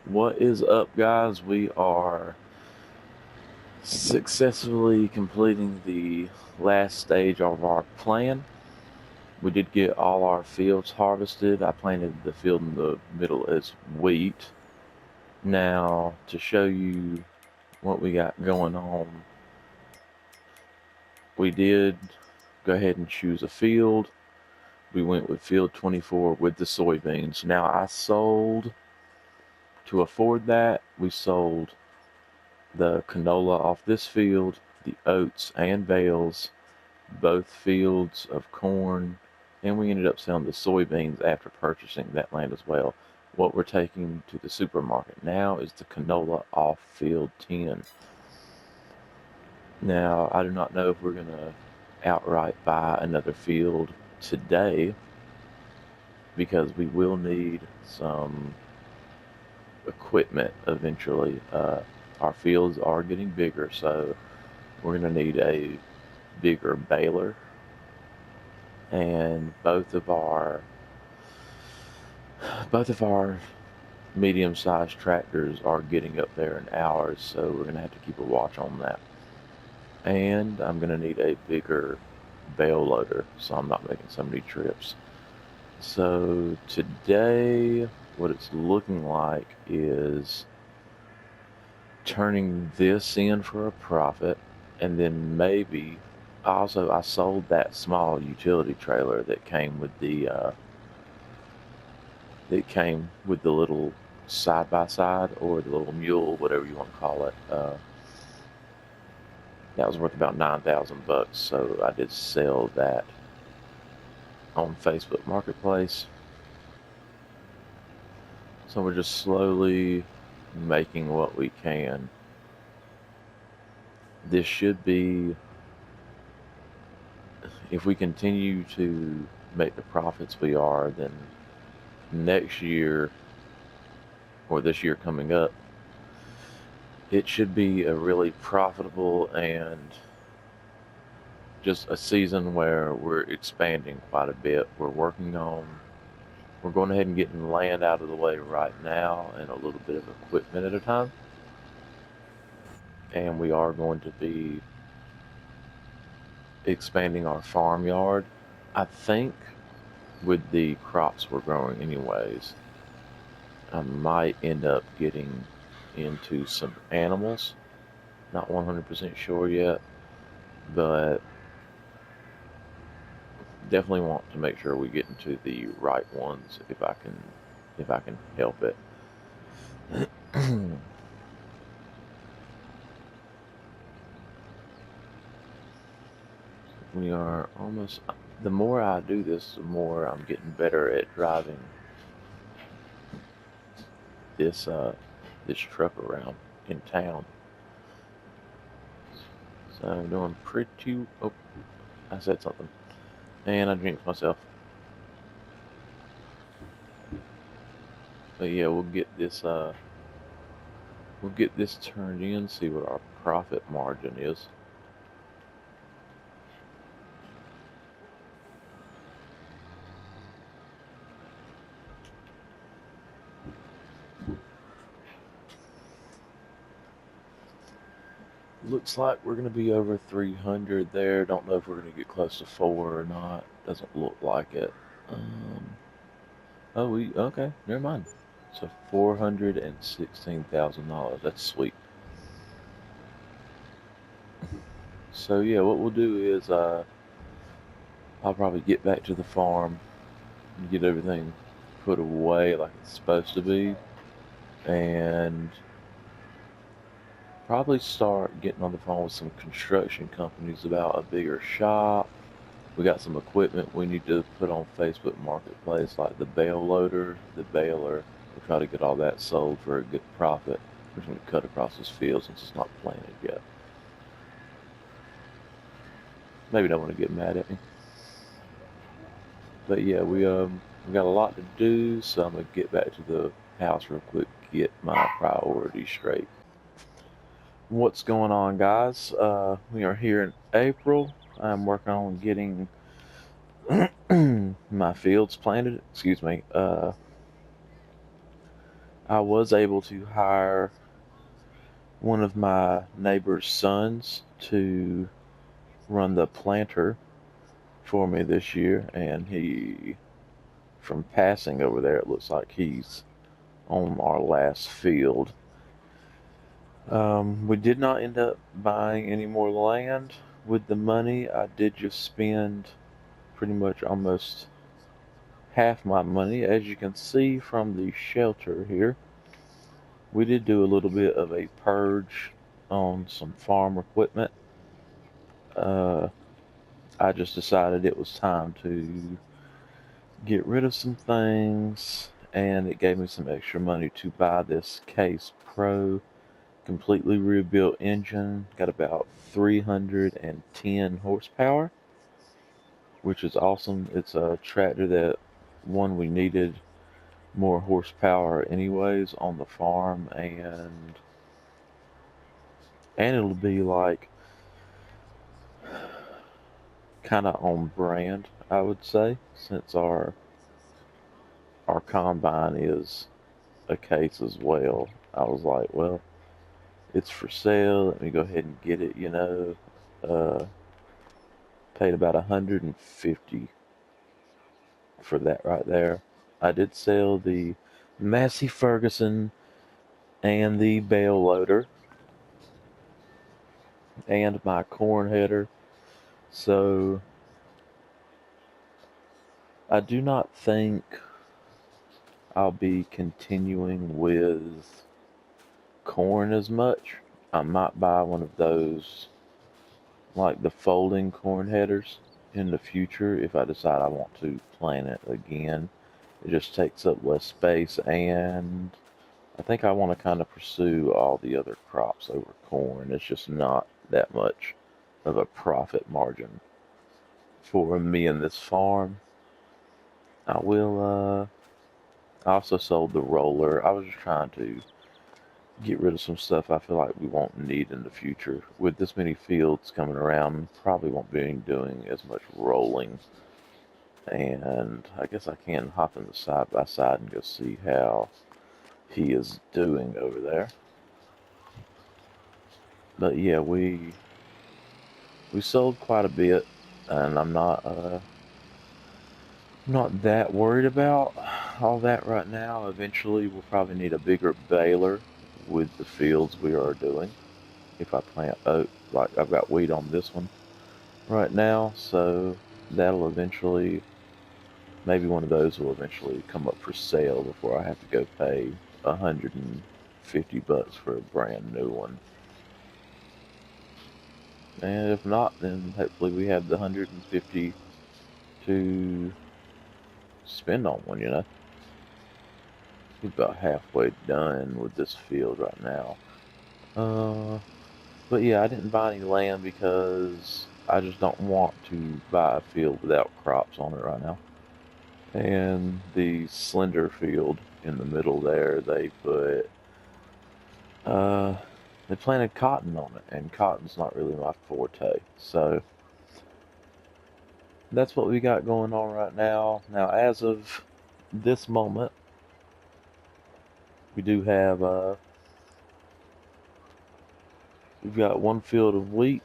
What is up, guys? We are successfully completing the last stage of our plan. We did get all our fields harvested. I planted the field in the middle as wheat. Now, to show you what we got going on, we did go ahead and choose a field. We went with field 24 with the soybeans. Now, to afford that, we sold the canola off this field, the oats and bales, both fields of corn, and we ended up selling the soybeans after purchasing that land as well. What we're taking to the supermarket now is the canola off field 10. Now, I do not know if we're going to outright buy another field today because we will need some equipment eventually. Our fields are getting bigger, so we're going to need a bigger baler, and both of our medium-sized tractors are getting up there in hours, so we're going to have to keep a watch on that. And I'm going to need a bigger bale loader, so I'm not making so many trips. So today, what it's looking like is turning this in for a profit, and then maybe I sold that small utility trailer that came with the little side by side, or the little mule, whatever you want to call it. That was worth about $9,000, so I did sell that on Facebook Marketplace. So we're just slowly making what we can. This should be, if we continue to make the profits we are, then next year, or this year coming up, it should be a really profitable and just a season where we're expanding quite a bit. We're going ahead and getting land out of the way right now and a little bit of equipment at a time. And we are going to be expanding our farmyard. I think with the crops we're growing anyways, I might end up getting into some animals. Not 100% sure yet, but definitely want to make sure we get into the right ones if I can help it. We are almost, the more I do this, the more I'm getting better at driving this truck around in town. So I'm doing pretty, oh, I said something. And I jinxed myself. But yeah, we'll get this turned in, see what our profit margin is. Looks like we're going to be over 300 there. Don't know if we're going to get close to 4 or not. Doesn't look like it. Okay, never mind. So $416,000. That's sweet. So yeah, what we'll do is I'll probably get back to the farm and get everything put away like it's supposed to be, and probably start getting on the phone with some construction companies about a bigger shop. We got some equipment we need to put on Facebook Marketplace, like the bale loader, the baler. We'll try to get all that sold for a good profit. We're just going to cut across this field since it's not planted yet. Maybe don't want to get mad at me. But yeah, we got a lot to do, so I'm going to get back to the house real quick, get my priorities straight. What's going on, guys? We are here in April. I'm working on getting my fields planted. Excuse me. I was able to hire one of my neighbor's sons to run the planter for me this year, and from passing over there, it looks like he's on our last field. We did not end up buying any more land with the money. I did just spend pretty much almost half my money. As you can see from the shelter here, we did do a little bit of a purge on some farm equipment. Uh, I just decided it was time to get rid of some things, and it gave me some extra money to buy this Case Pro completely rebuilt engine. Got about 310 horsepower, which is awesome. It's a tractor that one we needed more horsepower anyways on the farm, and it'll be like kind of on brand, I would say, since our combine is a Case as well. I was like, well, it's for sale. Let me go ahead and get it. Uh, paid about 150 for that right there. I did sell the Massey Ferguson and the bale loader and my corn header. So I do not think I'll be continuing with corn as much. I might buy one of those, like the folding corn headers, in the future if I decide I want to plant it again. It just takes up less space, and I think I want to kind of pursue all the other crops over corn. It's just not that much of a profit margin for me in this farm. I will, I also sold the roller. I was just trying to get rid of some stuff I feel like we won't need in the future. With this many fields coming around, probably won't be doing as much rolling. And I guess I can hop in the side by side and go see how he is doing over there. But yeah, we sold quite a bit, and I'm not that worried about all that right now. Eventually, we'll probably need a bigger baler with the fields we are doing. If I plant oat, like I've got wheat on this one right now, so that'll eventually, maybe one of those will eventually come up for sale before I have to go pay $150 for a brand new one. And if not, then hopefully we have the 150 to spend on one. We're about halfway done with this field right now. But yeah, I didn't buy any land because I just don't want to buy a field without crops on it right now. And the slender field in the middle there, uh, they planted cotton on it, and cotton's not really my forte. So that's what we got going on right now. Now, as of this moment, we do have we've got one field of wheat.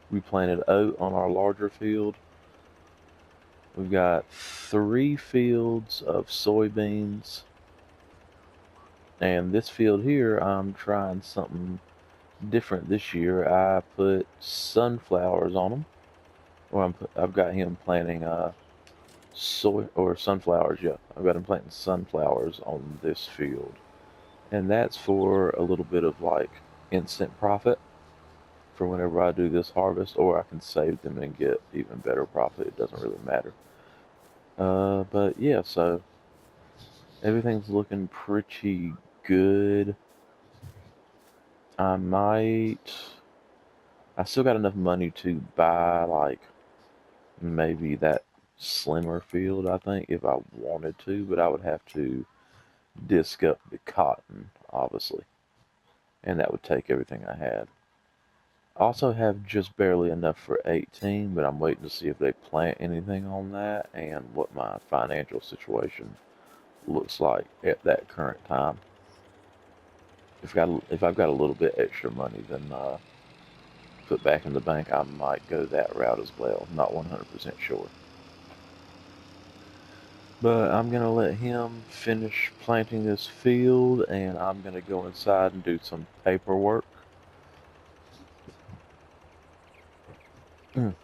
We planted oat on our larger field. We've got 3 fields of soybeans. And this field here, I'm trying something different this year. I put sunflowers on them. Or I've got him planting soy or sunflowers. Yeah, I've got him planting sunflowers on this field, and that's for a little bit of like instant profit for whenever I do this harvest, or I can save them and get even better profit. It doesn't really matter. But yeah, so everything's looking pretty good. I might. I still got enough money to buy like maybe that slimmer field, I think, if I wanted to, but I would have to disc up the cotton, obviously, and that would take everything I had. I also have just barely enough for 18, but I'm waiting to see if they plant anything on that and what my financial situation looks like at that current time. If I've got a little bit extra money, then put back in the bank, I might go that route as well. Not 100% sure. But I'm going to let him finish planting this field, and I'm going to go inside and do some paperwork. And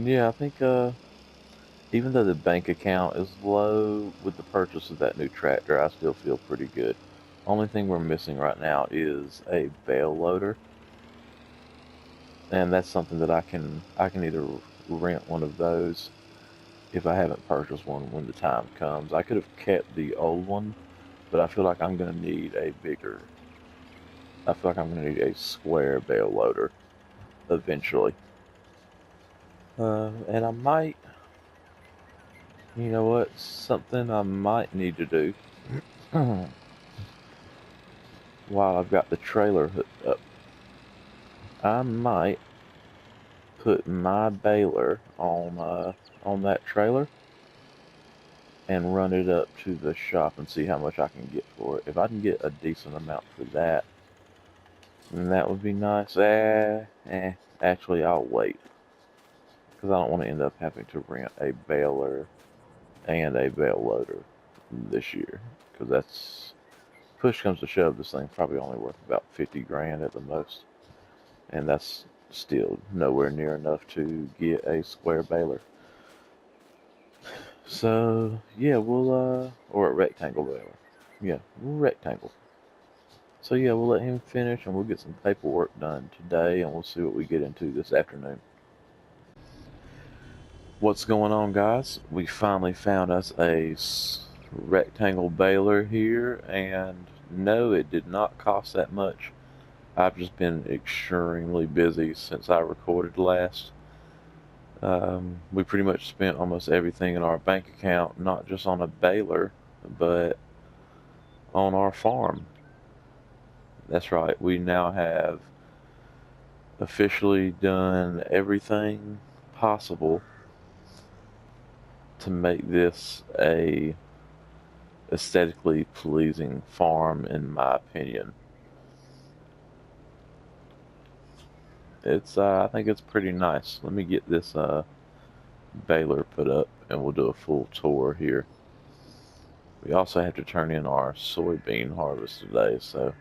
yeah, I think even though the bank account is low with the purchase of that new tractor, I still feel pretty good. Only thing we're missing right now is a bale loader, and that's something that I can either rent one of those if I haven't purchased one when the time comes. I could have kept the old one, but I feel like I'm gonna need a bigger. I feel like I'm gonna need a square bale loader eventually. And I might, you know what? Something I might need to do while I've got the trailer hooked up. I might put my baler on that trailer and run it up to the shop and see how much I can get for it. If I can get a decent amount for that, then that would be nice. Actually, I'll wait because I don't want to end up having to rent a baler and a bale loader this year, because that's push comes to shove, this thing's probably only worth about 50 grand at the most, and that's still nowhere near enough to get a square baler. So yeah, we'll or a rectangle baler. Yeah, rectangle. So yeah, we'll let him finish and we'll get some paperwork done today and we'll see what we get into this afternoon. What's going on, guys? We finally found us a rectangle baler here, and no, it did not cost that much. I've just been extremely busy since I recorded last. We pretty much spent almost everything in our bank account, not just on a baler, but on our farm. That's right, we now have officially done everything possible to make this a aesthetically pleasing farm, in my opinion. I think it's pretty nice. Let me get this baler put up and we'll do a full tour here. We also have to turn in our soybean harvest today, so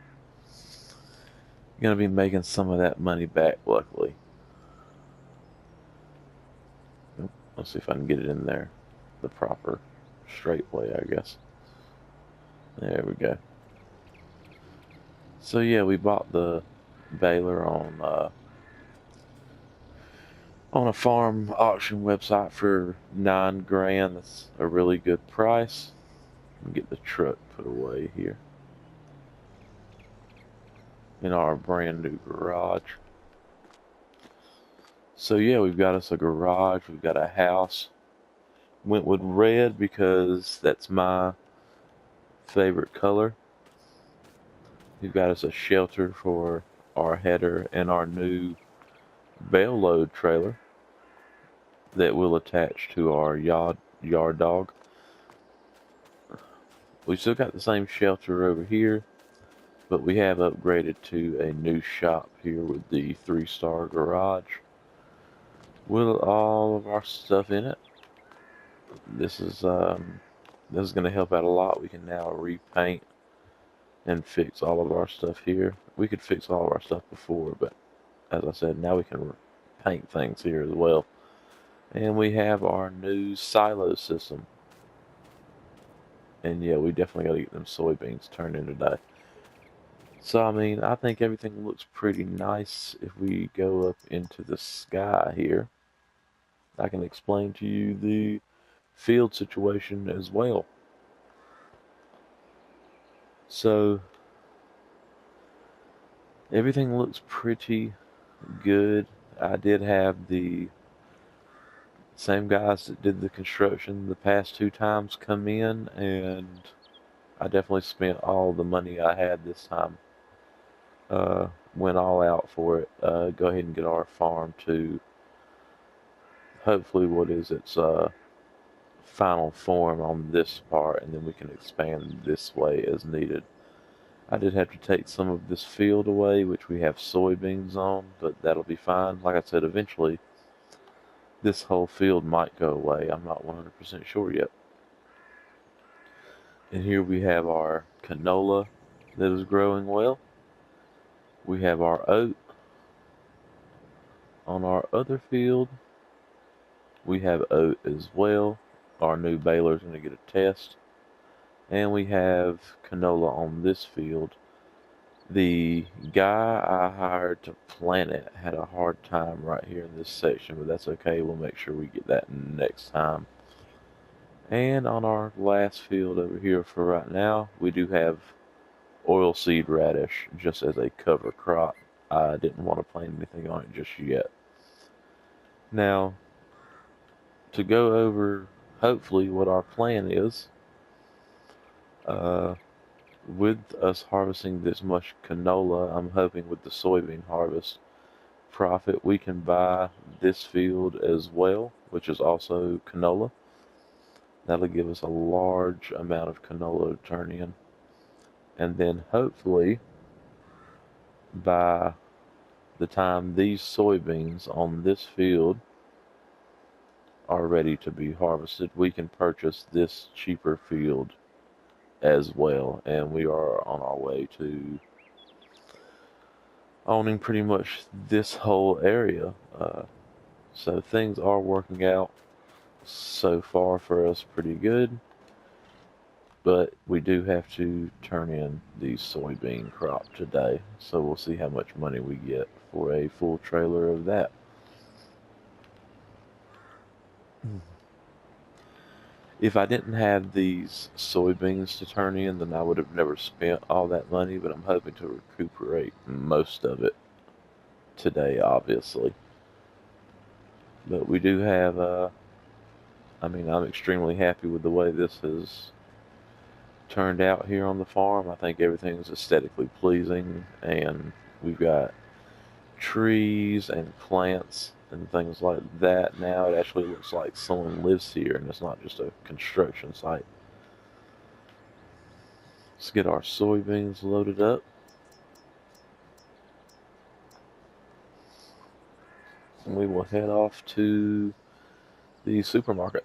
gonna be making some of that money back, luckily. Let's see if I can get it in there the proper straight way, I guess. There we go. So yeah, we bought the baler on a farm auction website for 9 grand. That's a really good price. Get the truck put away here in our brand new garage. So yeah, we've got us a garage, we've got a house. Went with red because that's my favorite color. We've got us a shelter for our header and our new bale load trailer that will attach to our yard dog. We still got the same shelter over here, but we have upgraded to a new shop here with the 3-star garage with all of our stuff in it. This is going to help out a lot. We can now repaint and fix all of our stuff here. We could fix all of our stuff before, but as I said, now we can paint things here as well. And we have our new silo system. And yeah, we definitely got to get them soybeans turned in today. So I mean, I think everything looks pretty nice. If we go up into the sky here, I can explain to you the field situation as well. So everything looks pretty good. I did have the same guys that did the construction the past 2 times come in, and I definitely spent all the money I had this time. Went all out for it. Go ahead and get our farm to hopefully what is its final form on this part, and then we can expand this way as needed. I did have to take some of this field away, which we have soybeans on, but that'll be fine. Like I said, eventually this whole field might go away. I'm not 100% sure yet. And here we have our canola that is growing well. We have our oat on our other field. We have oat as well. Our new baler is going to get a test. And we have canola on this field. The guy I hired to plant it had a hard time right here in this section, but that's okay. We'll make sure we get that next time. And on our last field over here for right now, we do have oilseed radish just as a cover crop. I didn't want to plant anything on it just yet. Now, to go over hopefully what our plan is, with us harvesting this much canola, I'm hoping with the soybean harvest profit we can buy this field as well, which is also canola. That'll give us a large amount of canola to turn in. And then hopefully by the time these soybeans on this field are ready to be harvested, we can purchase this cheaper field as well. And we are on our way to owning pretty much this whole area. So things are working out so far for us pretty good. But we do have to turn in the soybean crop today. So we'll see how much money we get for a full trailer of that. If I didn't have these soybeans to turn in, then I would have never spent all that money, but I'm hoping to recuperate most of it today, obviously. But we do have, I'm extremely happy with the way this has turned out here on the farm. I think everything's aesthetically pleasing, and we've got trees and plants and things like that. Now it actually looks like someone lives here and it's not just a construction site. Let's get our soybeans loaded up. And we will head off to the supermarket.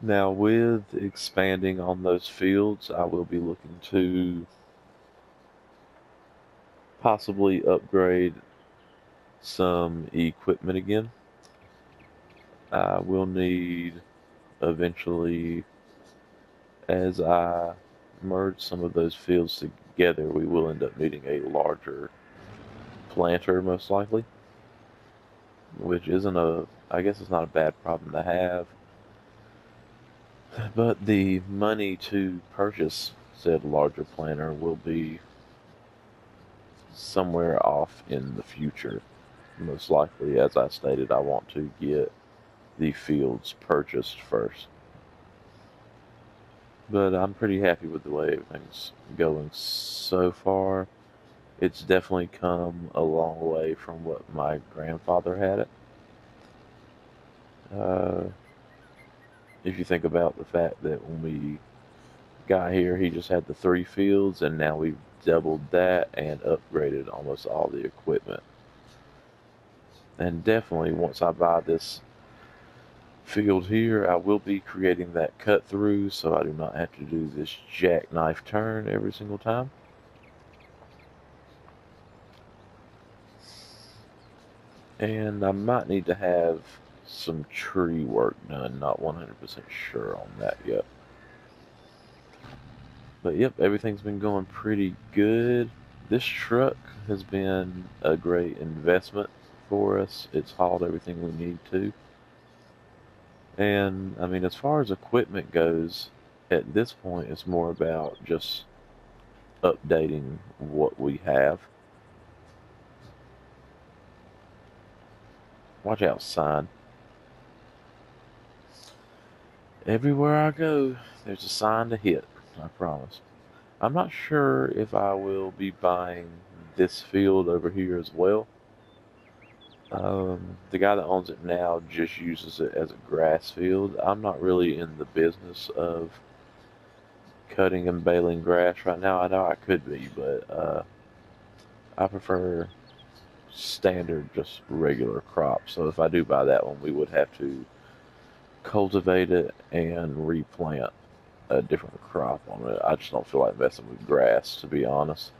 Now, with expanding on those fields, I will be looking to possibly upgrade some equipment again. I will need eventually, as I merge some of those fields together, we will end up needing a larger planter most likely, which isn't I guess it's not a bad problem to have. But the money to purchase said larger planter will be somewhere off in the future. Most likely, as I stated, I want to get the fields purchased first. But I'm pretty happy with the way everything's going so far. It's definitely come a long way from what my grandfather had it. If you think about the fact that when we got here, he just had the 3 fields, and now we've doubled that and upgraded almost all the equipment. And definitely, once I buy this field here, I will be creating that cut through so I do not have to do this jackknife turn every single time. And I might need to have some tree work done, not 100% sure on that yet. But yep, everything's been going pretty good. This truck has been a great investment for us. It's hauled everything we need to. And as far as equipment goes, at this point it's more about just updating what we have. Watch out, sign. Everywhere I go, there's a sign to hit, I promise. I'm not sure if I will be buying this field over here as well. The guy that owns it now just uses it as a grass field. I'm not really in the business of cutting and baling grass right now. I know I could be, but I prefer standard, just regular crops. So if I do buy that one, we would have to cultivate it and replant a different crop on it. I just don't feel like messing with grass, to be honest.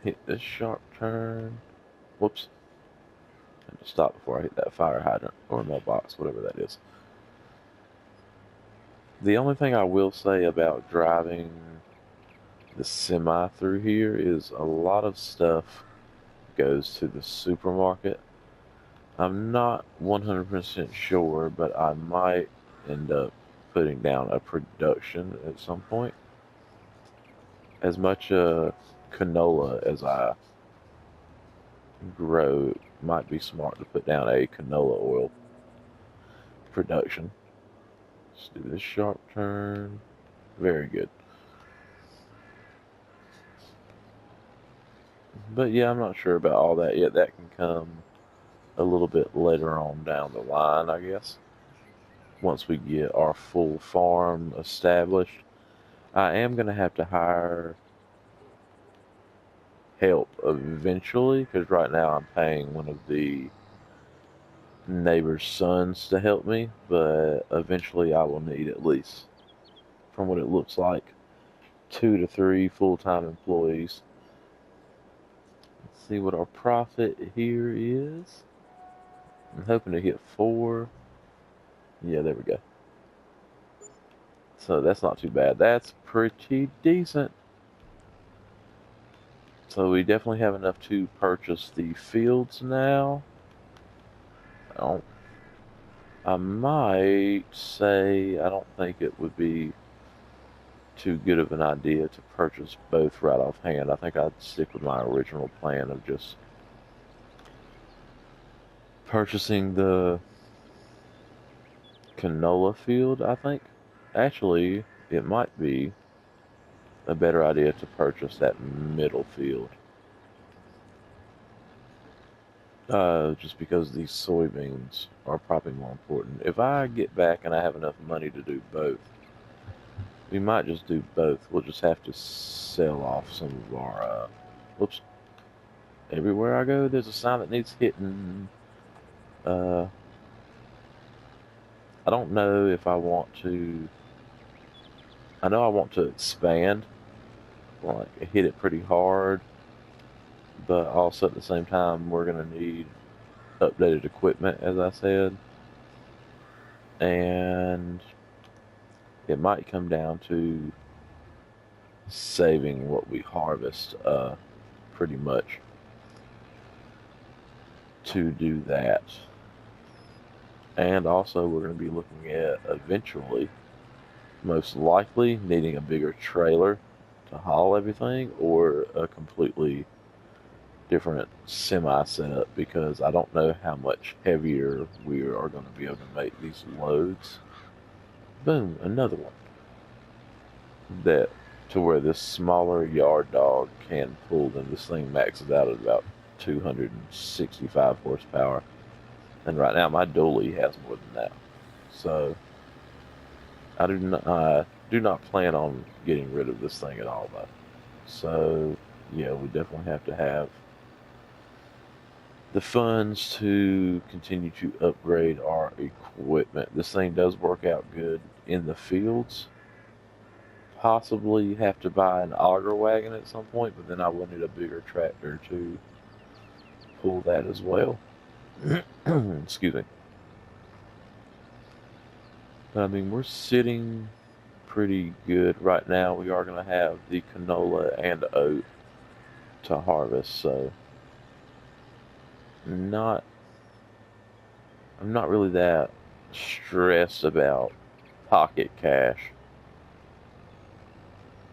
Hit this sharp turn. Whoops. I had to stop before I hit that fire hydrant or mailbox, whatever that is. The only thing I will say about driving the semi through here is a lot of stuff goes to the supermarket. I'm not 100% sure, but I might end up putting down a production at some point. As much canola as I grow, it might be smart to put down a canola oil production. Let's do this sharp turn. Very good. But yeah, I'm not sure about all that yet. That can come a little bit later on down the line, I guess. Once we get our full farm established, I am going to have to hire help eventually because right now I'm paying one of the neighbor's sons to help me, but eventually I will need at least, from what it looks like, 2 to 3 full-time employees. Let's see what our profit here is. I'm hoping to hit 4. Yeah, there we go. So that's not too bad. That's pretty decent. So we definitely have enough to purchase the fields now. I might say I don't think it would be too good of an idea to purchase both right offhand. I think I'd stick with my original plan of just purchasing the canola field, I think. Actually, it might be a better idea to purchase that middle field. Just because these soybeans are probably more important. If I get back and I have enough money to do both, we might just do both. We'll just have to sell off some of our, whoops. Everywhere I go, there's a sign that needs hitting. I don't know if I want to, I know I want to expand, like hit it pretty hard, but also at the same time, we're going to need updated equipment, as I said, and it might come down to saving what we harvest, pretty much, to do that. And also, we're going to be looking at eventually, most likely, needing a bigger trailer to haul everything, or a completely different semi setup, because I don't know how much heavier we are going to be able to make these loads. Boom, another one. That to where this smaller yard dog can pull them. This thing maxes out at about 265 horsepower. And right now my dually has more than that. So I do not plan on getting rid of this thing at all though. So yeah, we definitely have to have the funds to continue to upgrade our equipment. This thing does work out good in the fields. Possibly have to buy an auger wagon at some point, but then I will need a bigger tractor to pull that as well. Excuse me. But I mean, we're sitting pretty good right now. We are going to have the canola and oat to harvest, so not I'm not really that stressed about pocket cash,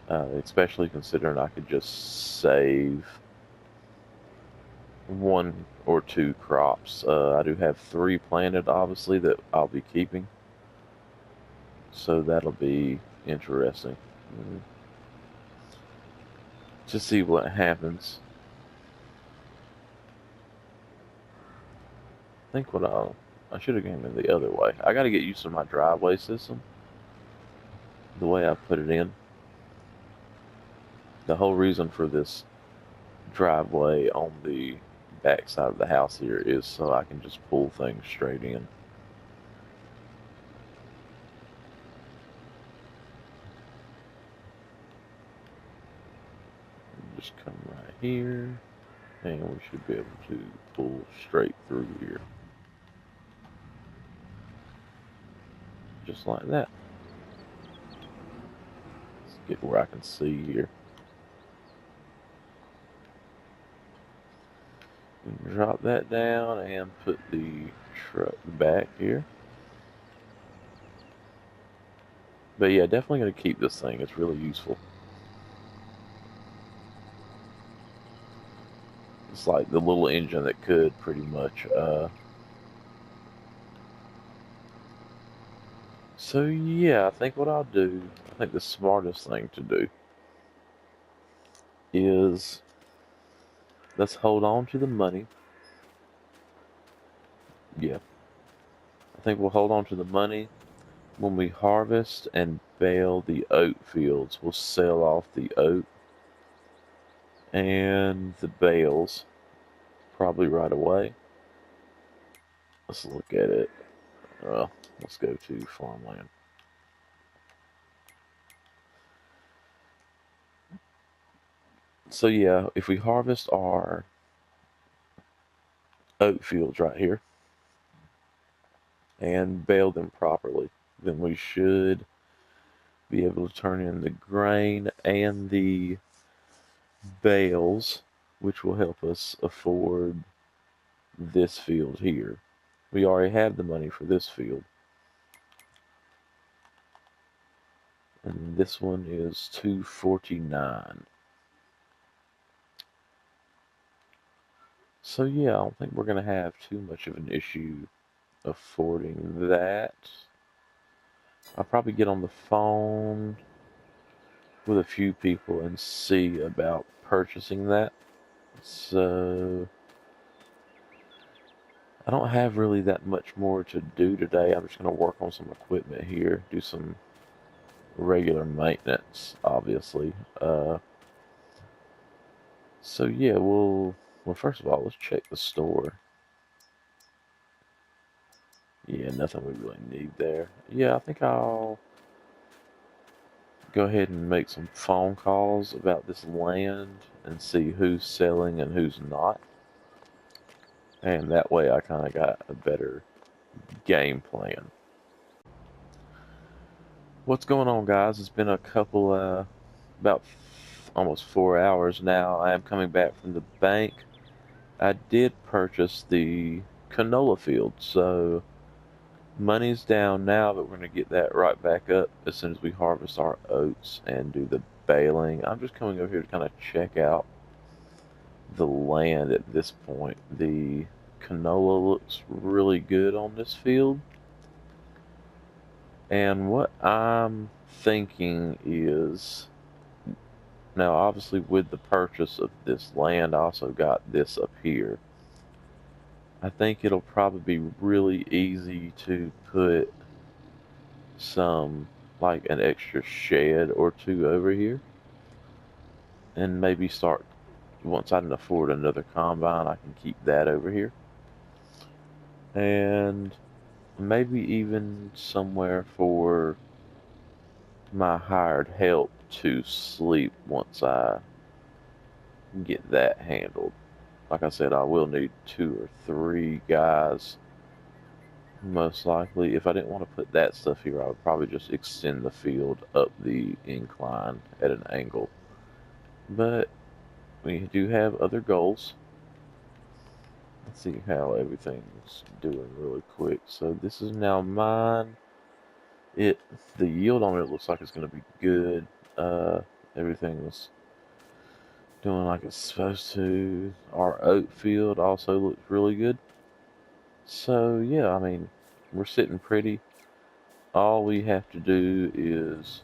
especially considering I could just save 1 or 2 crops. I do have 3 planted, obviously, that I'll be keeping, so that'll be interesting. to see what happens. I think I should have came in the other way. I got to get used to my driveway system, the way I put it in. The whole reason for this driveway on the back side of the house here is so I can just pull things straight in. Just come right here, and we should be able to pull straight through here. Just like that. Let's get where I can see here. Drop that down and put the truck back here. But yeah, definitely going to keep this thing. It's really useful. It's like the little engine that could pretty much. So yeah, I think what I'll do, I think the smartest thing to do is let's hold on to the money. Yeah, I think we'll hold on to the money. When we harvest and bale the oat fields, we'll sell off the oat and the bales probably right away. Let's look at it. Let's go to farmland. So yeah, if we harvest our oat fields right here and bale them properly, then we should be able to turn in the grain and the bales, which will help us afford this field here. We already have the money for this field. And this one is $249. So yeah, I don't think we're going to have too much of an issue affording that. I'll probably get on the phone with a few people and see about purchasing that. So I don't have really that much more to do today. I'm just going to work on some equipment here, do some regular maintenance, obviously. So yeah, well, first of all, let's check the store. Yeah, nothing we really need there. Yeah, I think I'll go ahead and make some phone calls about this land and see who's selling and who's not. And that way I kind of got a better game plan. What's going on, guys? It's been a couple, about almost 4 hours now. I am coming back from the bank. I did purchase the canola field, so money's down now, but we're going to get that right back up as soon as we harvest our oats and do the baling. I'm just coming over here to kind of check out the land at this point. The canola looks really good on this field. And what I'm thinking is, now obviously with the purchase of this land, I also got this up here. I think it'll probably be really easy to put like an extra shed or two over here. And maybe start, once I can afford another combine, I can keep that over here. And maybe even somewhere for my hired help to sleep once I get that handled. Like I said, I will need 2 or 3 guys, most likely. If I didn't want to put that stuff here, I would probably just extend the field up the incline at an angle. But we do have other goals. Let's see how everything's doing really quick. So this is now mine. The yield on it looks like it's going to be good. Everything's doing like it's supposed to. Our oat field also looks really good. So yeah, I mean, we're sitting pretty. All we have to do is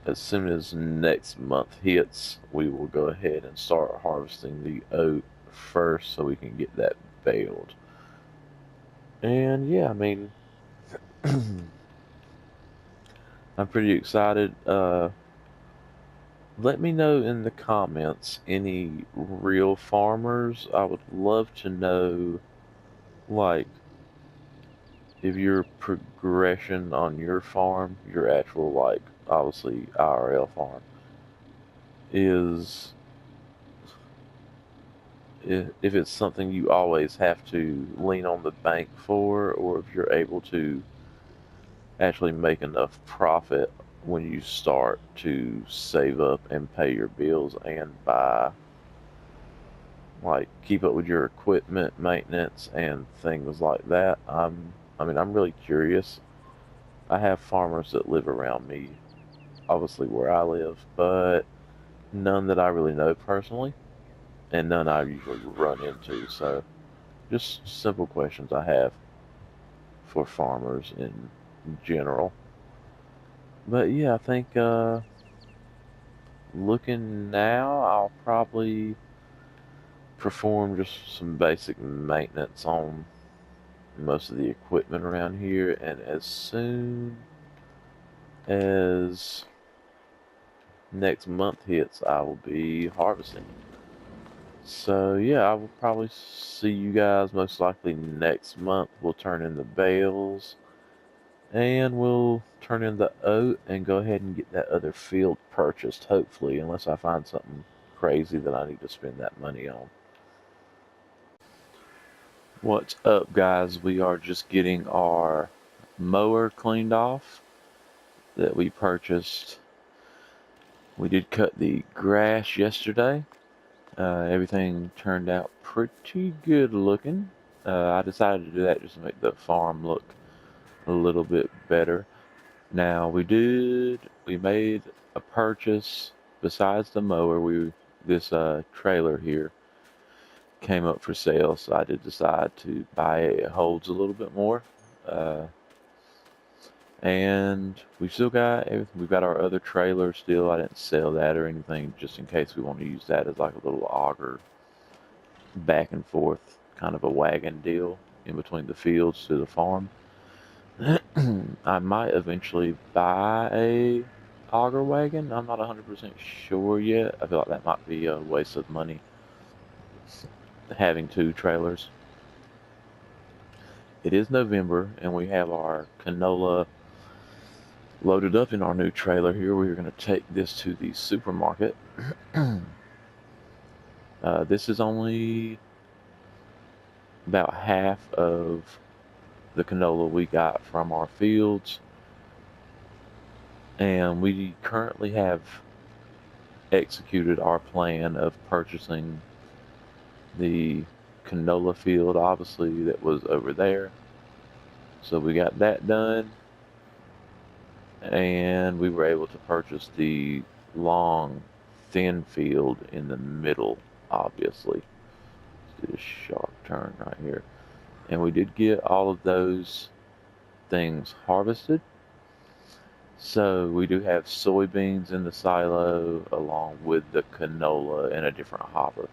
as soon as next month hits, we will go ahead and start harvesting the oat first so we can get that baled. And yeah, I mean, I'm pretty excited. Let me know in the comments any real farmers. I would love to know, like, if your progression on your farm, your actual, like, obviously IRL farm, is if it's something you always have to lean on the bank for, or if you're able to actually make enough profit when you start to save up and pay your bills and buy, like, keep up with your equipment maintenance and things like that. I'm really curious. I have farmers that live around me, obviously where I live, but none that I really know personally, and none I usually run into. So just simple questions I have for farmers in general. But yeah, I think looking now, I'll probably perform just some basic maintenance on most of the equipment around here, and as soon as next month hits, I will be harvesting. So yeah, I will probably see you guys most likely next month. We'll turn in the bales and we'll turn in the oat and go ahead and get that other field purchased, hopefully, unless I find something crazy that I need to spend that money on. What's up, guys? We are just getting our mower cleaned off that we purchased. We did cut the grass yesterday. Everything turned out pretty good looking. I decided to do that just to make the farm look a little bit better. Now we made a purchase besides the mower. This trailer here came up for sale, so I did decide to buy it. It holds a little bit more. Uh, and we've still got everything. We've got our other trailer still. I didn't sell that or anything, just in case we want to use that as like a little auger back and forth, kind of a wagon deal in between the fields to the farm. I might eventually buy a auger wagon. I'm not 100% sure yet. I feel like that might be a waste of money having two trailers. It is November and we have our canola loaded up in our new trailer here. We're going to take this to the supermarket. This is only about half of the canola we got from our fields, and we currently have executed our plan of purchasing the canola field, obviously, that was over there. So we got that done, and we were able to purchase the long, thin field in the middle, obviously. Let's do a sharp turn right here. And we did get all of those things harvested. So we do have soybeans in the silo along with the canola in a different hopper.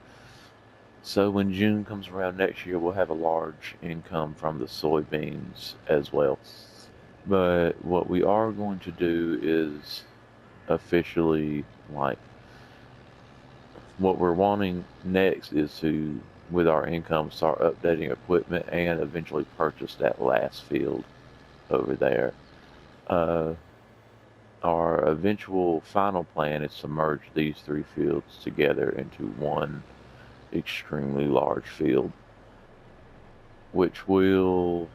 So when June comes around next year, we'll have a large income from the soybeans as well. But what we are going to do is officially, like, what we're wanting next is to, with our income, start updating equipment and eventually purchase that last field over there. Our eventual final plan is to merge these three fields together into one extremely large field, which will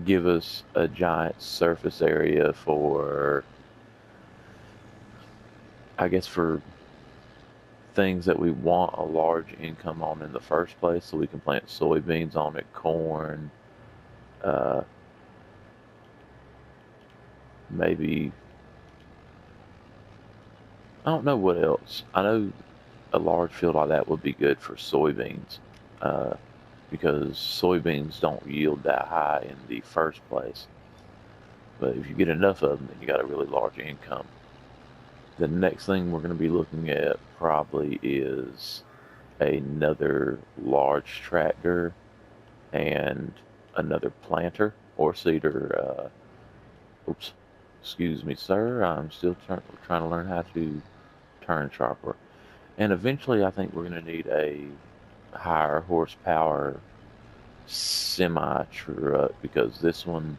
give us a giant surface area for, I guess, for things that we want a large income on in the first place, so we can plant soybeans on it, corn, maybe, I don't know what else. I know a large field like that would be good for soybeans, uh, because soybeans don't yield that high in the first place. But if you get enough of them, then you got a really large income. The next thing we're going to be looking at probably is another large tractor and another planter or seeder. Oops, excuse me, sir. I'm still trying to learn how to turn sharper. And eventually, I think we're going to need a higher horsepower semi truck because this one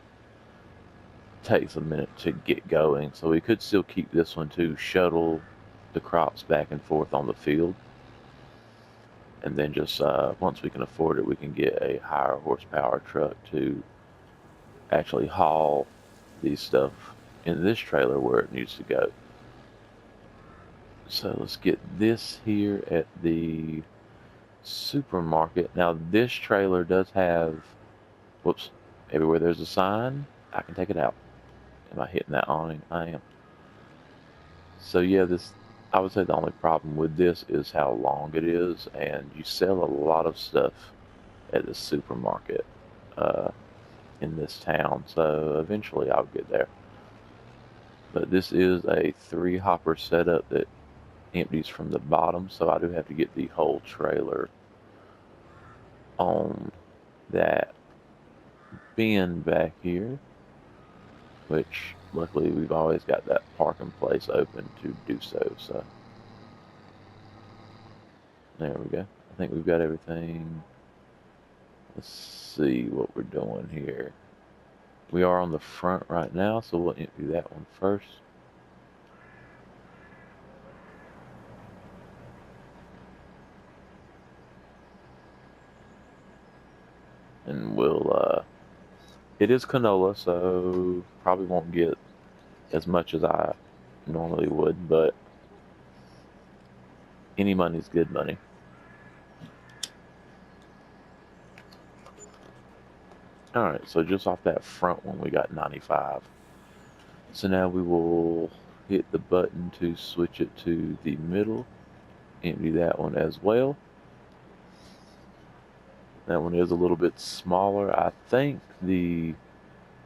takes a minute to get going. So we could still keep this one to shuttle the crops back and forth on the field. And then just once we can afford it, we can get a higher horsepower truck to actually haul these stuff in this trailer where it needs to go. So let's get this here at the supermarket. Now this trailer does have, whoops, everywhere there's a sign, I can take it out. Am I hitting that awning? I am. So yeah, I would say the only problem with this is how long it is, and you sell a lot of stuff at the supermarket in this town, so eventually I'll get there. But this is a 3-hopper setup that empties from the bottom, so I do have to get the whole trailer on that bin back here, which luckily we've always got that parking place open to do so. So there we go. I think we've got everything. Let's see what we're doing here. We are on the front right now, so we'll empty that one first. And it is canola, so probably won't get as much as I normally would, but any money's good money. Alright, so just off that front one, we got 95. So now we will hit the button to switch it to the middle, empty that one as well. That one is a little bit smaller. I think the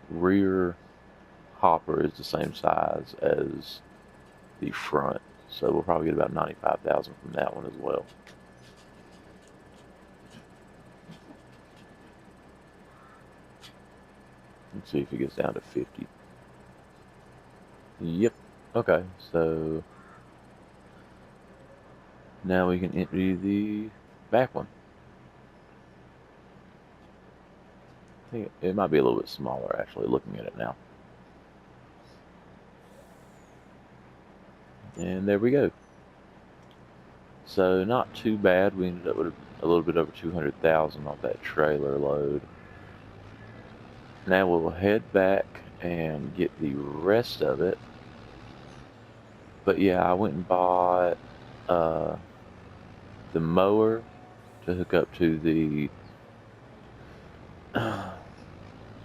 rear hopper is the same size as the front, so we'll probably get about 95,000 from that one as well. Let's see if it gets down to 50. Yep. Okay, so now we can empty the back one. I think it might be a little bit smaller actually looking at it now. And there we go. So not too bad. We ended up with a little bit over 200,000 off that trailer load. Now we'll head back and get the rest of it. But yeah, I went and bought the mower to hook up to the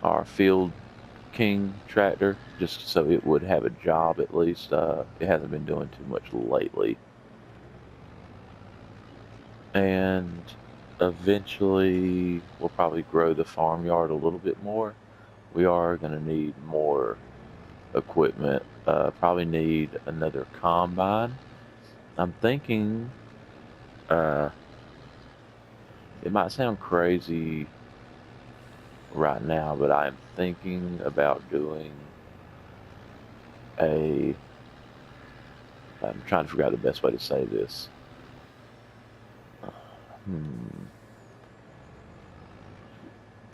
our Field King tractor, just so it would have a job at least. It hasn't been doing too much lately. And eventually we'll probably grow the farmyard a little bit more. We are going to need more equipment. Probably need another combine. I'm thinking, it might sound crazy right now, but I'm thinking about doing I'm trying to figure out the best way to say this.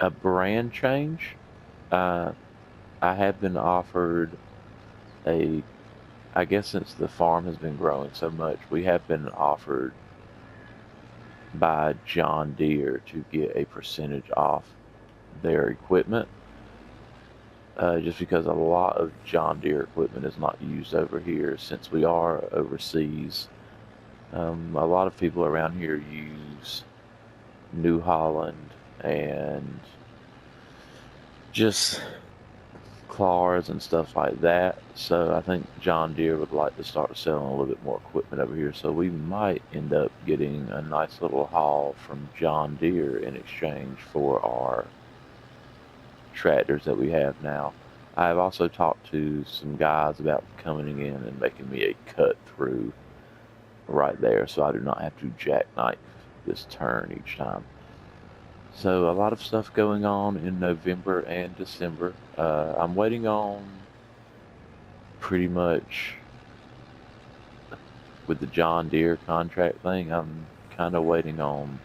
A brand change. I have been offered I guess since the farm has been growing so much, we have been offered by John Deere to get a percentage off their equipment. Just because a lot of John Deere equipment is not used over here since we are overseas. A lot of people around here use New Holland and just Clars and stuff like that. So I think John Deere would like to start selling a little bit more equipment over here. So we might end up getting a nice little haul from John Deere in exchange for our tractors that we have now. I've also talked to some guys about coming in and making me a cut through right there so I do not have to jackknife this turn each time. So a lot of stuff going on in November and December. I'm waiting on pretty much with the John Deere contract thing. I'm kind of waiting on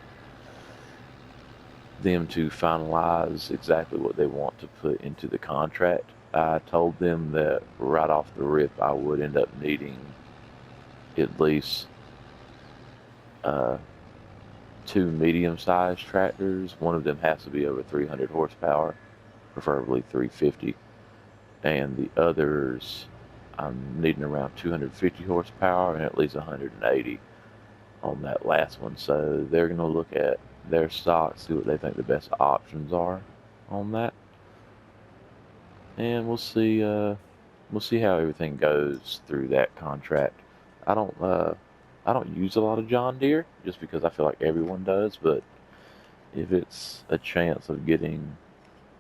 them to finalize exactly what they want to put into the contract. I told them that right off the rip I would end up needing at least uh, two medium-sized tractors. One of them has to be over 300 horsepower, preferably 350, and the others I'm needing around 250 horsepower and at least 180 on that last one. So they're going to look at their stock, see what they think the best options are on that, and we'll see. We'll see how everything goes through that contract. I don't. I don't use a lot of John Deere just because I feel like everyone does, but if it's a chance of getting,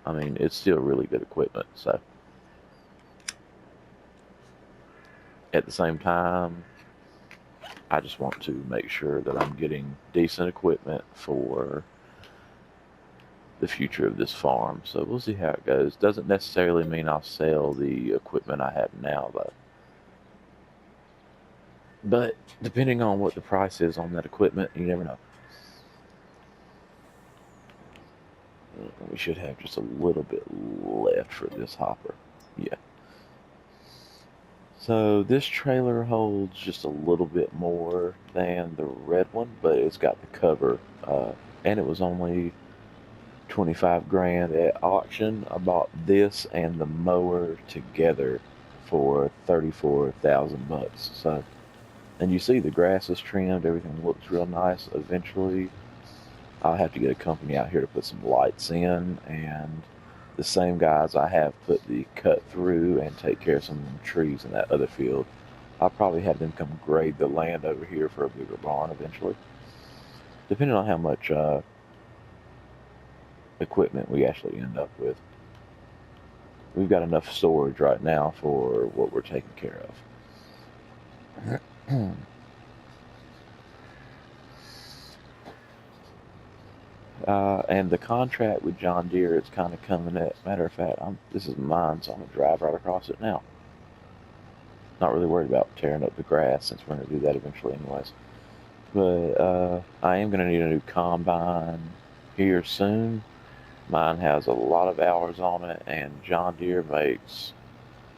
I mean, it's still really good equipment. So at the same time, I just want to make sure that I'm getting decent equipment for the future of this farm. So we'll see how it goes. Doesn't necessarily mean I'll sell the equipment I have now, though. But depending on what the price is on that equipment, you never know. We should have just a little bit left for this hopper. Yeah. So this trailer holds just a little bit more than the red one, but it's got the cover, and it was only 25 grand at auction. I bought this and the mower together for 34,000 bucks. So, and you see the grass is trimmed, everything looks real nice. Eventually, I'll have to get a company out here to put some lights in, and the same guys I have put the cut through and take care of some of them trees in that other field. I'll probably have them come grade the land over here for a bigger barn eventually, depending on how much equipment we actually end up with. We've got enough storage right now for what we're taking care of. And the contract with John Deere is kind of coming at. Matter of fact, this is mine, so I'm gonna drive right across it now. Not really worried about tearing up the grass since we're gonna do that eventually, anyways. But I am gonna need a new combine here soon. Mine has a lot of hours on it, and John Deere makes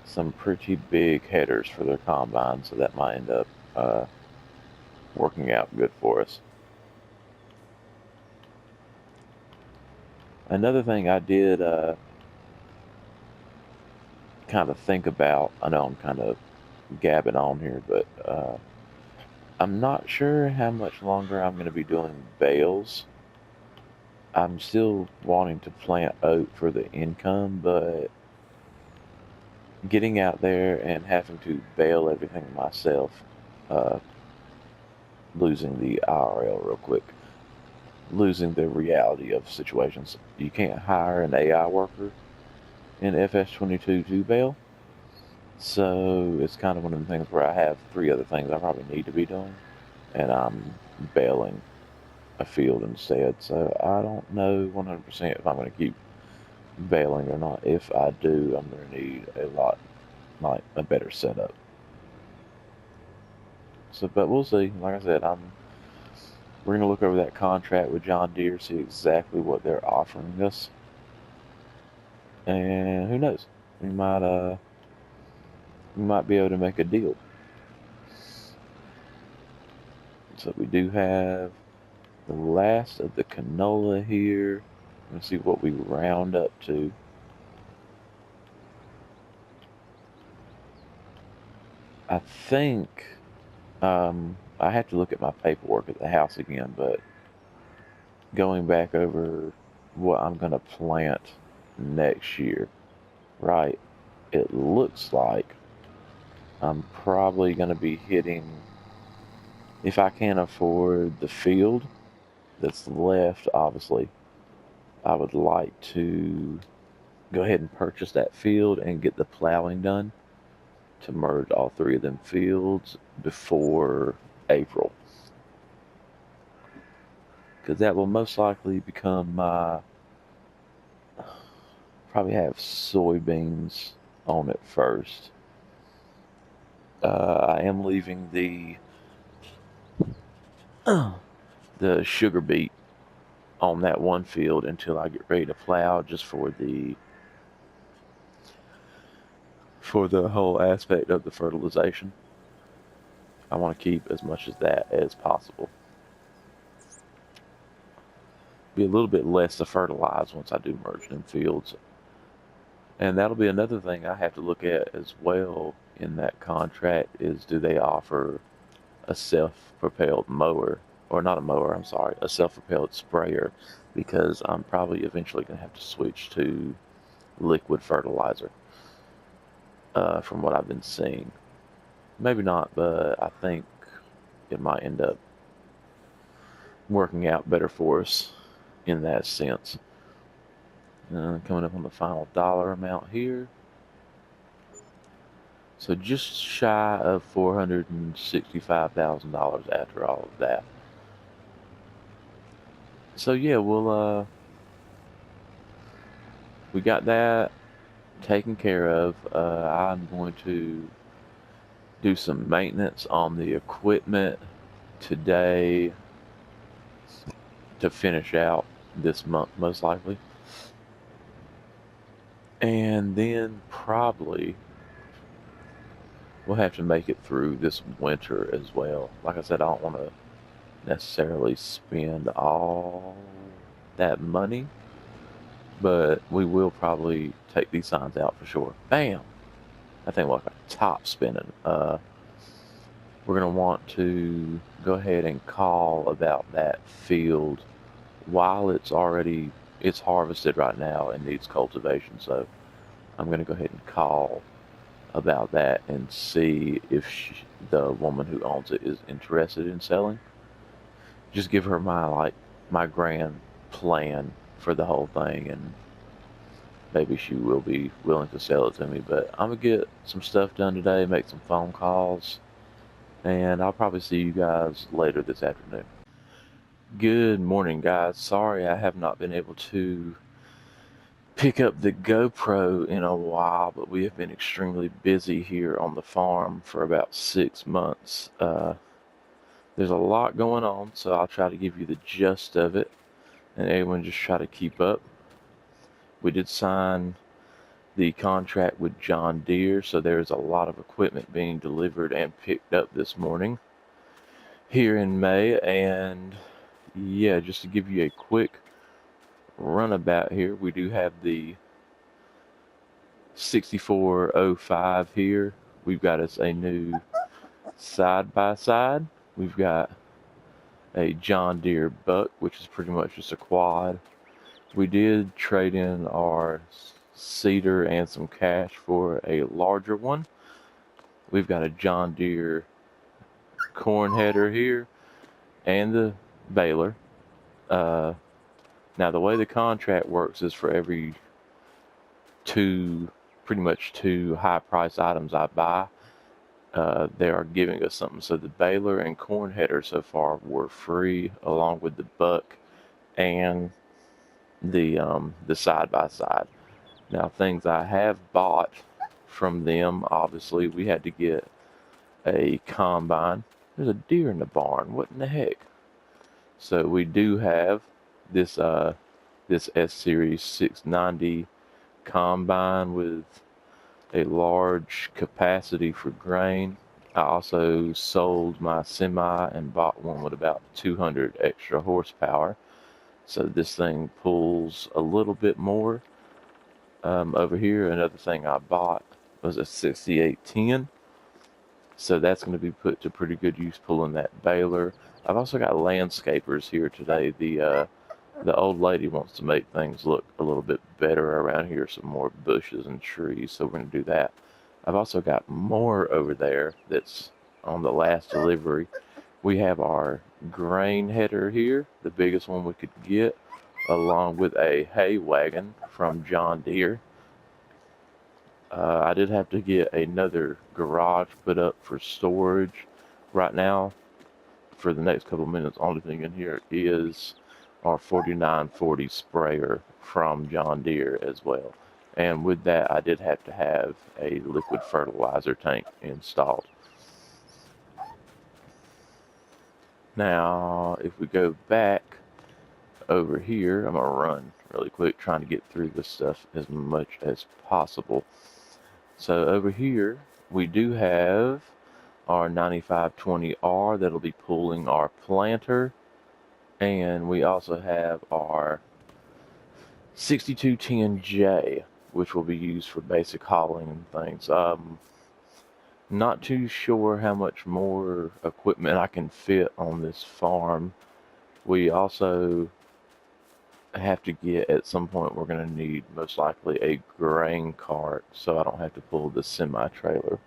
some pretty big headers for their combine, so that might end up working out good for us. Another thing I did kind of think about, I know I'm kind of gabbing on here, but I'm not sure how much longer I'm going to be doing bales. I'm still wanting to plant oat for the income, but getting out there and having to bale everything myself, losing the IRL real quick, losing the reality of situations. You can't hire an AI worker in FS22 to bale. So it's kind of one of the things where I have three other things I probably need to be doing, and I'm baling a field instead. So I don't know 100% if I'm going to keep baling or not. If I do, I'm going to need like a better setup. So, but we'll see. Like I said, we're going to look over that contract with John Deere, see exactly what they're offering us. And who knows? We might be able to make a deal. So we do have the last of the canola here. Let's see what we round up to. I think I have to look at my paperwork at the house again, but going back over what I'm going to plant next year, right, it looks like I'm probably going to be hitting, if I can't afford the field that's left, obviously, I would like to go ahead and purchase that field and get the plowing done to merge all three of them fields before April. Because that will most likely become my, probably have soybeans on it first. I am leaving the sugar beet on that one field until I get ready to plow, just for the whole aspect of the fertilization. I want to keep as much of that as possible. Be a little bit less to fertilize once I do merge them fields. And that'll be another thing I have to look at as well in that contract is, do they offer a self-propelled mower, or not a mower, I'm sorry, a self-propelled sprayer, because I'm probably eventually going to have to switch to liquid fertilizer, from what I've been seeing. Maybe not, but I think it might end up working out better for us in that sense. Coming up on the final dollar amount here. So just shy of $465,000 after all of that. So yeah, we got that taken care of. I'm going to do some maintenance on the equipment today to finish out this month, most likely. And then probably we'll have to make it through this winter as well. Like I said, I don't want to necessarily spend all that money, but we will probably take these signs out for sure. Bam! I think like a top spinning. We're gonna want to go ahead and call about that field while it's harvested right now and needs cultivation. So I'm gonna go ahead and call about that and see if the woman who owns it is interested in selling. Just give her my grand plan for the whole thing, and maybe she will be willing to sell it to me. But I'm gonna get some stuff done today, make some phone calls, and I'll probably see you guys later this afternoon. Good morning, guys. Sorry I have not been able to pick up the GoPro in a while, but we have been extremely busy here on the farm for about 6 months. There's a lot going on, so I'll try to give you the gist of it, and everyone just try to keep up. We did sign the contract with John Deere, so there's a lot of equipment being delivered and picked up this morning here in May. And yeah, just to give you a quick runabout here, we do have the 6405 here. We've got us a new side-by-side. We've got a John Deere Buck, which is pretty much just a quad. We did trade in our seeder and some cash for a larger one. We've got a John Deere corn header here and the baler. Now the way the contract works is for every pretty much two high price items I buy, they are giving us something. So the baler and corn header so far were free, along with the buck and the side by side. Now things I have bought from them, obviously we had to get a combine. There's a deer in the barn. What in the heck? So we do have this S Series 690 combine with a large capacity for grain. I also sold my semi and bought one with about 200 extra horsepower. So this thing pulls a little bit more. Over here, another thing I bought was a 6810. So that's going to be put to pretty good use pulling that baler. I've also got landscapers here today. The old lady wants to make things look a little bit better around here, some more bushes and trees, so we're going to do that. I've also got more over there that's on the last delivery. We have our grain header here, the biggest one we could get, along with a hay wagon from John Deere. I did have to get another garage put up for storage. Right now, for the next couple of minutes, only thing in here is our 4940 sprayer from John Deere as well. And with that, I did have to have a liquid fertilizer tank installed. Now, if we go back over here, I'm gonna run really quick trying to get through this stuff as much as possible. So over here, we do have our 9520R that'll be pulling our planter, and we also have our 6210J, which will be used for basic hauling and things. Not too sure how much more equipment I can fit on this farm. We also have to get, at some point, we're going to need most likely a grain cart so I don't have to pull the semi-trailer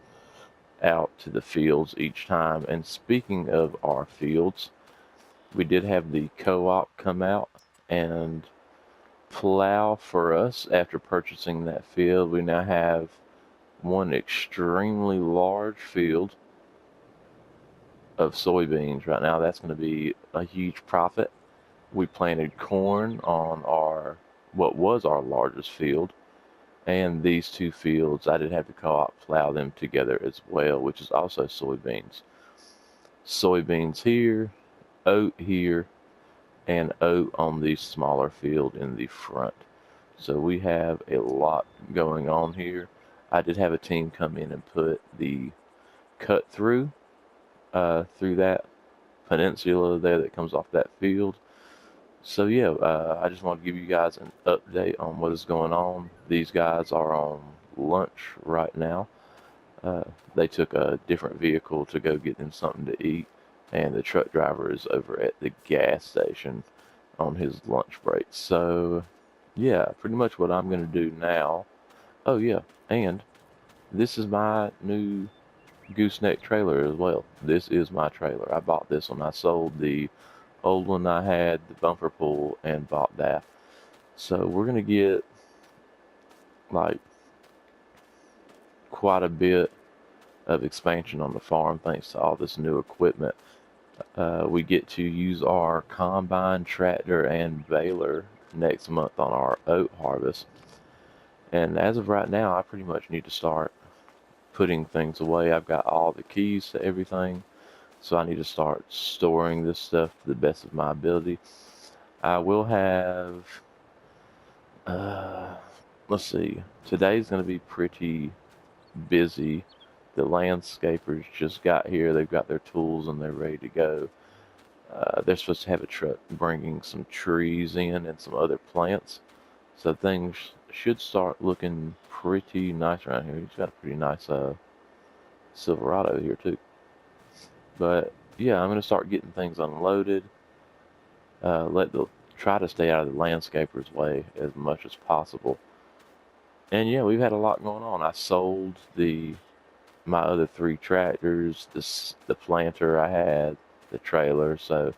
out to the fields each time. And speaking of our fields, we did have the co-op come out and plow for us after purchasing that field. We now have one extremely large field of soybeans right now. That's going to be a huge profit. We planted corn on our what was our largest field, and these two fields I did have to co-op plow them together as well, which is also soybeans. Soybeans here, oat here, and oat on the smaller field in the front. So we have a lot going on here. I did have a team come in and put the cut through through that peninsula there that comes off that field. So yeah, I just want to give you guys an update on what is going on. These guys are on lunch right now. They took a different vehicle to go get them something to eat, and the truck driver is over at the gas station on his lunch break. So yeah, pretty much what I'm going to do now. Oh yeah, and this is my new gooseneck trailer as well. This is my trailer. I bought this when I sold the old one I had, the bumper pull, and bought that. So we're going to get like quite a bit of expansion on the farm thanks to all this new equipment. We get to use our combine, tractor, and baler next month on our oat harvest. And as of right now, I pretty much need to start putting things away. I've got all the keys to everything, so I need to start storing this stuff to the best of my ability. I will have, let's see, today's going to be pretty busy. The landscapers just got here. They've got their tools and they're ready to go. They're supposed to have a truck bringing some trees in and some other plants. So things should start looking pretty nice around here. He's got a pretty nice Silverado here too. But yeah, I'm going to start getting things unloaded. Try to stay out of the landscaper's way as much as possible. And yeah, we've had a lot going on. I sold my other 3 tractors, the planter I had, the trailer. So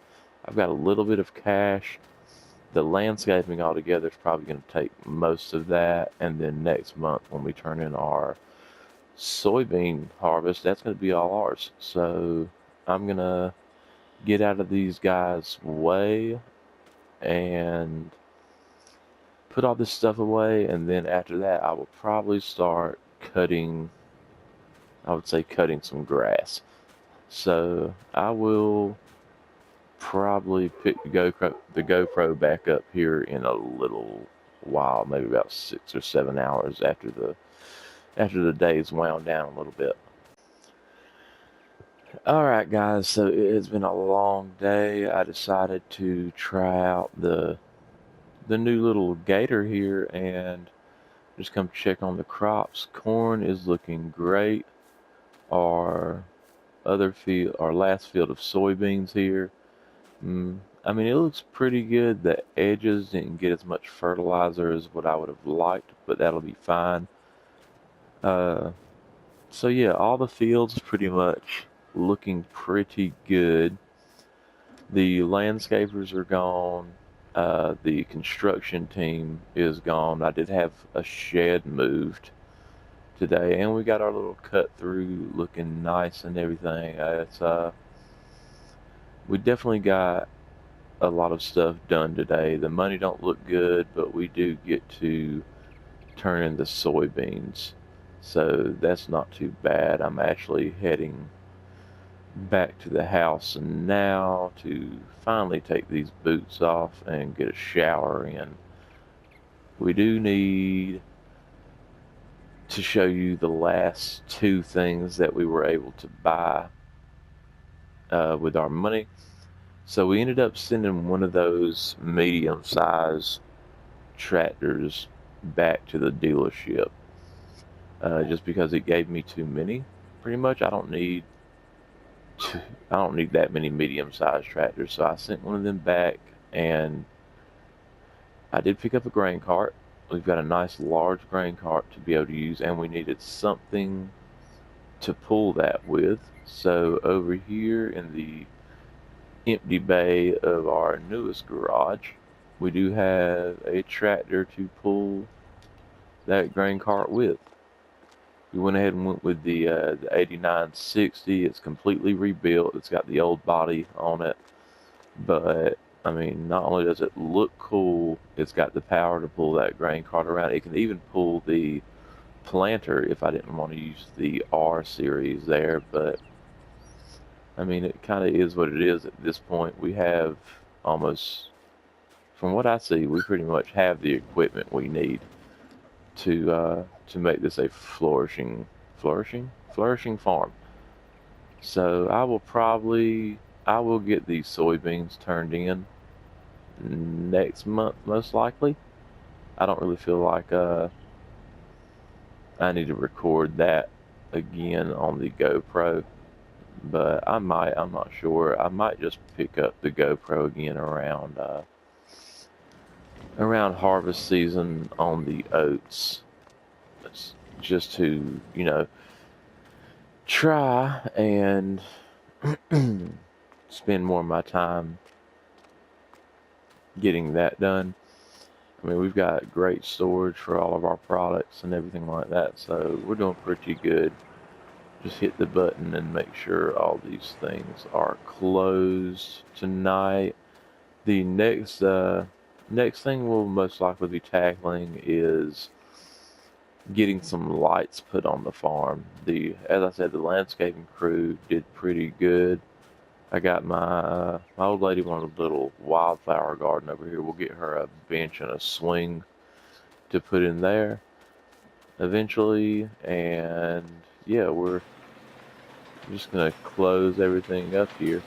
I've got a little bit of cash. The landscaping altogether is probably going to take most of that. And then next month when we turn in our soybean harvest, that's going to be all ours. So I'm going to get out of these guys' way and put all this stuff away, and then after that I will probably start cutting, I would say cutting some grass. So I will probably pick the GoPro back up here in a little while, maybe about 6 or 7 hours after the day's wound down a little bit. Alright guys, so it has been a long day. I decided to try out the new little gator here and just come check on the crops. Corn is looking great. Our last field of soybeans here. I mean, it looks pretty good. The edges didn't get as much fertilizer as what I would have liked, but that'll be fine. So yeah, all the fields pretty much looking pretty good. The landscapers are gone. The construction team is gone. I did have a shed moved today, and we got our little cut through looking nice and everything. We definitely got a lot of stuff done today. The money don't look good, but we do get to turn in the soybeans, so that's not too bad. I'm actually heading back to the house now to finally take these boots off and get a shower in. We do need to show you the last two things that we were able to buy with our money. So we ended up sending one of those medium-sized tractors back to the dealership just because it gave me too many. Pretty much, I don't need that many medium-sized tractors. So I sent one of them back, and I did pick up a grain cart. We've got a nice large grain cart to be able to use, and we needed something to pull that with. So over here in the empty bay of our newest garage, we do have a tractor to pull that grain cart with. We went ahead and went with the 8960. It's completely rebuilt. It's got the old body on it, but I mean, not only does it look cool, it's got the power to pull that grain cart around. It can even pull the planter if I didn't want to use the R series there, but I mean, it kind of is what it is at this point. We have almost, from what I see, we pretty much have the equipment we need to make this a flourishing farm. So I will get these soybeans turned in next month, most likely. I don't really feel like I need to record that again on the GoPro, but I might. I'm not sure. I might just pick up the GoPro again around harvest season on the oats. It's just to, try and spend more of my time getting that done. I mean, we've got great storage for all of our products and everything like that, so we're doing pretty good. Just hit the button and make sure all these things are closed tonight. The next thing we'll most likely be tackling is getting some lights put on the farm. As I said, the landscaping crew did pretty good. I got my old lady wanted a little wildflower garden over here. We'll get her a bench and a swing to put in there eventually, and yeah, we're just gonna close everything up here.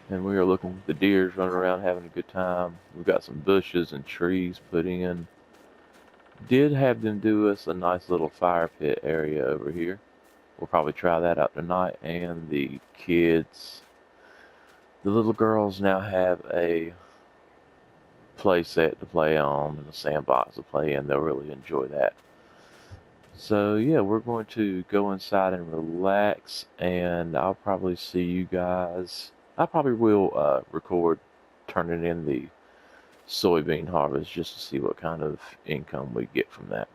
And we are looking at the deers running around having a good time. We've got some bushes and trees put in. Did have them do us a nice little fire pit area over here. We'll probably try that out tonight. And the little girls now have a play set to play on and a sandbox to play in. They'll really enjoy that. So yeah, we're going to go inside and relax, and I'll probably see you guys. I probably will record turning in the soybean harvest just to see what kind of income we get from that.